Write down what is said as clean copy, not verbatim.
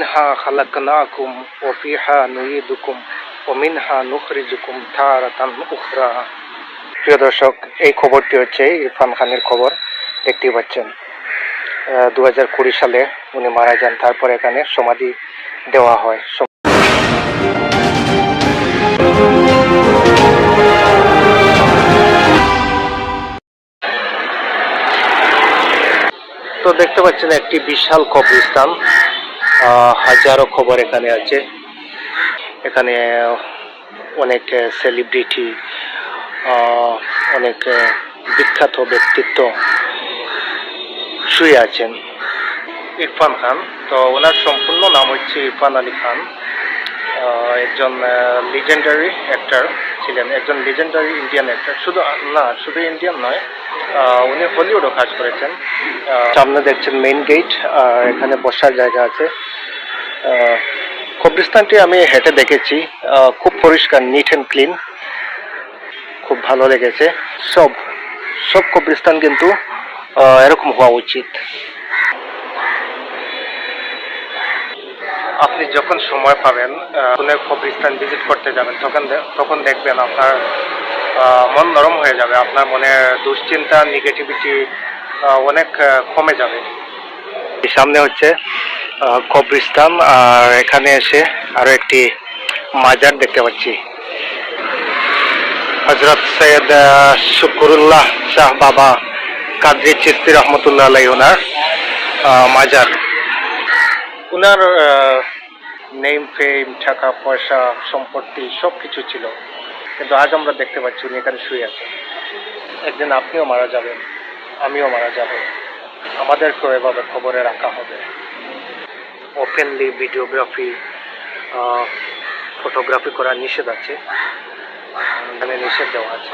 মিনহা খালাকনাকুম ওয়া ফিহা নুঈদুকুম ওয়া মিনহা নুখরিজুকুম তারাতান উখরা। প্রিয় দর্শক, এই খবরটি হচ্ছে ইরফান খানের খবর। দেখতেই পাচ্ছেন 2020 সালে উনি মারা যান, তারপর এখানে সমাধি দেওয়া হয়। তো দেখতে পাচ্ছেন একটি বিশাল কবরস্থান, হাজারো খবর এখানে আছে। এখানে অনেক সেলিব্রিটি, অনেক বিখ্যাত ব্যক্তিত্ব শুয়ে আছেন। ইরফান খান, তো ওনার সম্পূর্ণ নাম হচ্ছে ইরফান আলী খান। একজন লিজেন্ডারি অ্যাক্টর ছিলেন, একজন লিজেন্ডারি ইন্ডিয়ান অ্যাক্টর। শুধু ইন্ডিয়ান নয়, উনি হলিউডও কাজ করেছেন। সামনে দেখছেন মেইন গেট, আর এখানে বসার জায়গা আছে। কবরস্থানটি আমি হেঁটে দেখেছি, খুব পরিষ্কার, নিট অ্যান্ড ক্লিন, খুব ভালো লেগেছে। সব কবরস্থান কিন্তু এরকম হওয়া উচিত। আপনি যখন সময় পাবেন কোনো কবরস্থান ভিজিট করতে যাবেন, তখন দেখবেন আপনার মন নরম হয়ে যাবে, আপনার মনে দুশ্চিন্তা, নেগেটিভিটি অনেক কমে যাবে। সামনে হচ্ছে কবরস্থান, আর এখানে এসে আরো একটি মাজার দেখতে পাচ্ছি। হযরত সৈয়দ শুকরুল্লাহ শাহ বাবা কাদরি চিশতি রহমতুল্লাহ আলাইহি ওনার মাজার। ওনার নেম ফেম, টাকা পয়সা, সম্পত্তি সবকিছু ছিল, কিন্তু আজ আমরা দেখতে পাচ্ছি উনি এখানে শুয়ে আছেন। একদিন আপনিও মারা যাবেন, আমিও মারা যাব, আমাদেরকেও এভাবে খবরে রাখা হবে। ওপেনলি ভিডিওগ্রাফি, ফটোগ্রাফি করা নিষেধ আছে, এখানে নিষেধ দেওয়া আছে।